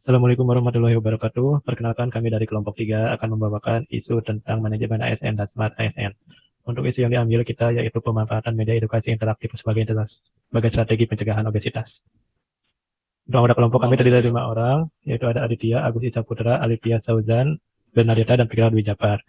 Assalamualaikum warahmatullahi wabarakatuh. Perkenalkan kami dari kelompok 3 akan membawakan isu tentang manajemen ASN dan Smart ASN. Untuk isu yang diambil kita yaitu pemanfaatan media edukasi interaktif sebagai strategi pencegahan obesitas. Untuk anggota kelompok kami terdiri dari 5 orang, yaitu ada Aditya, Agus Isa Putra, Alifia Sauzan, Bernadetta, dan Fikral Dwi Japar.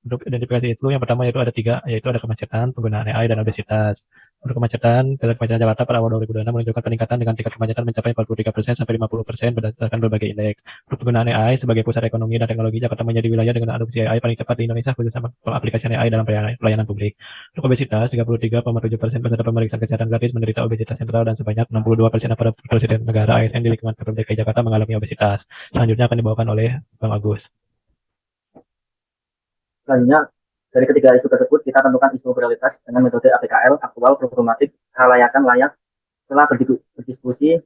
Untuk identifikasi itu, yang pertama yaitu ada tiga, yaitu ada kemacetan, penggunaan AI, dan obesitas. Untuk kemacetan, data kemacetan Jakarta pada awal 2026 menunjukkan peningkatan dengan tingkat kemacetan mencapai 43% sampai 50% berdasarkan berbagai indeks. Untuk penggunaan AI sebagai pusat ekonomi dan teknologi, Jakarta menjadi wilayah dengan adopsi AI paling cepat di Indonesia, khususnya pengaplikasian AI dalam pelayanan publik. Untuk obesitas, 33,7% peserta pemeriksaan kesehatan gratis menderita obesitas sentral dan sebanyak 62% aparat presiden negara ASN di lingkungan Pemprov DKI Jakarta mengalami obesitas. Selanjutnya akan dibawakan oleh Bang Agus. Selanjutnya, dari ketiga isu tersebut, kita tentukan isu prioritas dengan metode APKL, aktual, problematik, kelayakan, layak. Setelah berdiskusi,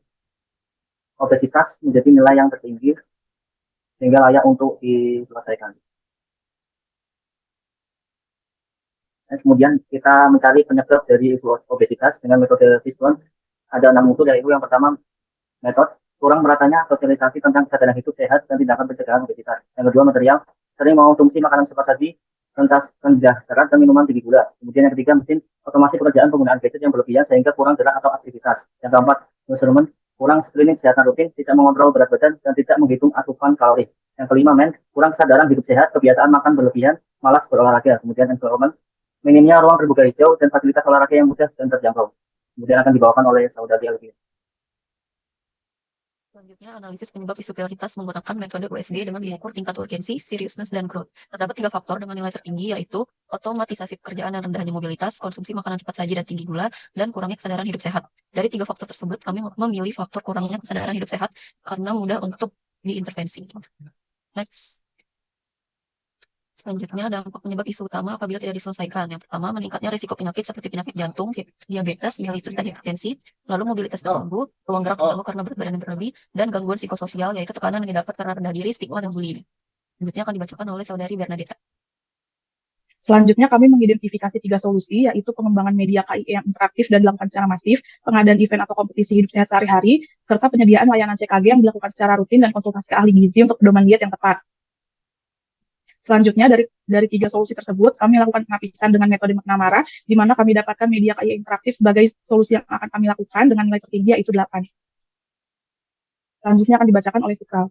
obesitas menjadi nilai yang tertinggi sehingga layak untuk diselesaikan. Kemudian kita mencari penyebab dari isu obesitas dengan metode Fishbone. Ada 6 unsur, yaitu yang pertama metode kurang meratanya sosialisasi tentang kesadaran hidup sehat dan tindakan pencegahan obesitas. Yang kedua material, sering mengonsumsi makanan cepat saji, rendah serat dan minuman tinggi gula. Kemudian yang ketiga mesin otomasi pekerjaan penggunaan gadget yang berlebihan sehingga kurang gerak atau aktivitas. Yang keempat instrumen kurang screening kesehatan rutin, tidak mengontrol berat badan dan tidak menghitung asupan kalori. Yang kelima kurang kesadaran hidup sehat, kebiasaan makan berlebihan, malas berolahraga. Kemudian environment, minimnya ruang terbuka hijau dan fasilitas olahraga yang mudah dan terjangkau. Kemudian akan dibawakan oleh saudari Alvin. Selanjutnya, analisis penyebab isu prioritas menggunakan metode USG dengan mengukur tingkat urgensi, seriousness, dan growth. Terdapat 3 faktor dengan nilai tertinggi, yaitu otomatisasi pekerjaan dan rendahnya mobilitas, konsumsi makanan cepat saji dan tinggi gula, dan kurangnya kesadaran hidup sehat. Dari 3 faktor tersebut, kami memilih faktor kurangnya kesadaran hidup sehat karena mudah untuk diintervensi. Next. Selanjutnya, dampak penyebab isu utama apabila tidak diselesaikan. Yang pertama, meningkatnya risiko penyakit seperti penyakit jantung, diabetes, mellitus, dan hipertensi. Lalu mobilitas terganggu, ruang gerak terganggu karena berat badan yang berlebih, dan gangguan psikososial, yaitu tekanan yang didapat karena rendah diri, stigma, dan bullying. Selanjutnya akan dibacakan oleh saudari Bernadetta. Selanjutnya kami mengidentifikasi 3 solusi, yaitu pengembangan media KIE yang interaktif dan dilakukan secara masif, pengadaan event atau kompetisi hidup sehat sehari-hari, serta penyediaan layanan CKG yang dilakukan secara rutin dan konsultasi ke ahli gizi untuk pedoman diet yang tepat. Selanjutnya, dari 3 solusi tersebut, kami lakukan penapisan dengan metode McNamara, di mana kami dapatkan media KIE interaktif sebagai solusi yang akan kami lakukan dengan nilai tertinggi, yaitu 8. Selanjutnya akan dibacakan oleh Fikral.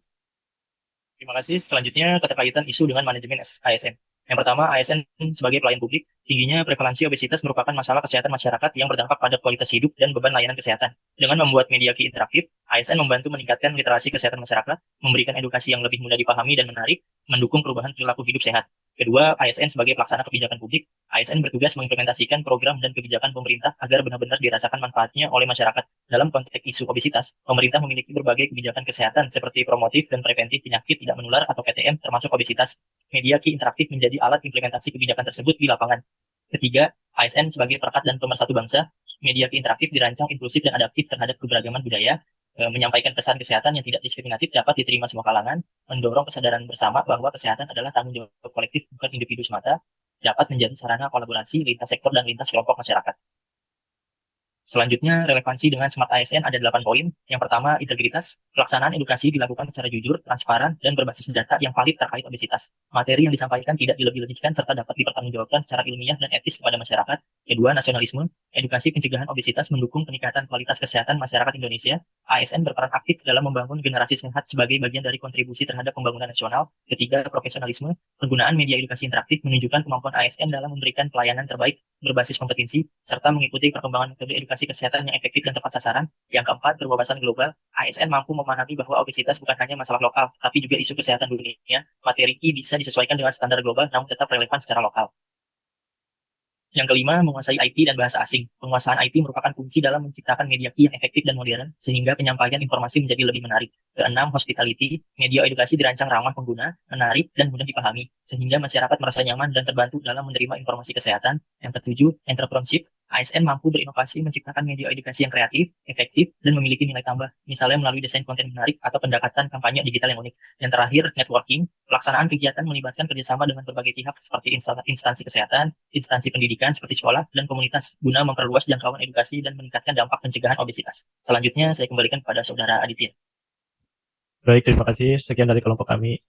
Terima kasih. Selanjutnya, keterkaitan isu dengan manajemen ASN. Yang pertama, ASN sebagai pelayan publik, tingginya prevalensi obesitas merupakan masalah kesehatan masyarakat yang berdampak pada kualitas hidup dan beban layanan kesehatan. Dengan membuat media KIE interaktif, ASN membantu meningkatkan literasi kesehatan masyarakat, memberikan edukasi yang lebih mudah dipahami dan menarik, mendukung perubahan perilaku hidup sehat. Kedua, ASN sebagai pelaksana kebijakan publik, ASN bertugas mengimplementasikan program dan kebijakan pemerintah agar benar-benar dirasakan manfaatnya oleh masyarakat. Dalam konteks isu obesitas, pemerintah memiliki berbagai kebijakan kesehatan seperti promotif dan preventif penyakit tidak menular atau PTM termasuk obesitas. Media KIE interaktif menjadi alat implementasi kebijakan tersebut di lapangan. Ketiga, ASN sebagai perekat dan pemersatu bangsa, media KIE interaktif dirancang inklusif dan adaptif terhadap keberagaman budaya, menyampaikan pesan kesehatan yang tidak diskriminatif dapat diterima semua kalangan, mendorong kesadaran bersama bahwa kesehatan adalah tanggung jawab kolektif bukan individu semata, dapat menjadi sarana kolaborasi lintas sektor dan lintas kelompok masyarakat. Selanjutnya, relevansi dengan Smart ASN ada 8 poin. Yang pertama, integritas. Pelaksanaan edukasi dilakukan secara jujur, transparan, dan berbasis data yang valid terkait obesitas. Materi yang disampaikan tidak dilebih-lebihkan serta dapat dipertanggungjawabkan secara ilmiah dan etis kepada masyarakat. Kedua, nasionalisme. Edukasi pencegahan obesitas mendukung peningkatan kualitas kesehatan masyarakat Indonesia. ASN berperan aktif dalam membangun generasi sehat sebagai bagian dari kontribusi terhadap pembangunan nasional. Ketiga, profesionalisme. Penggunaan media edukasi interaktif menunjukkan kemampuan ASN dalam memberikan pelayanan terbaik berbasis kompetensi, serta mengikuti perkembangan metode edukasi kesehatan yang efektif dan tepat sasaran. Yang keempat, berwawasan global. ASN mampu memahami bahwa obesitas bukan hanya masalah lokal, tapi juga isu kesehatan dunia. Materi KIE bisa disesuaikan dengan standar global, namun tetap relevan secara lokal. Yang kelima, menguasai IT dan bahasa asing. Penguasaan IT merupakan kunci dalam menciptakan media KIE yang efektif dan modern, sehingga penyampaian informasi menjadi lebih menarik. Keenam, hospitality. Media edukasi dirancang ramah pengguna, menarik, dan mudah dipahami, sehingga masyarakat merasa nyaman dan terbantu dalam menerima informasi kesehatan. Yang ketujuh, entrepreneurship. ASN mampu berinovasi menciptakan media edukasi yang kreatif, efektif, dan memiliki nilai tambah, misalnya melalui desain konten menarik atau pendekatan kampanye digital yang unik. Yang terakhir, networking. Pelaksanaan kegiatan melibatkan kerjasama dengan berbagai pihak seperti instansi kesehatan, instansi pendidikan seperti sekolah, dan komunitas guna memperluas jangkauan edukasi dan meningkatkan dampak pencegahan obesitas. Selanjutnya, saya kembalikan kepada Saudara Aditya. Baik, terima kasih. Sekian dari kelompok kami.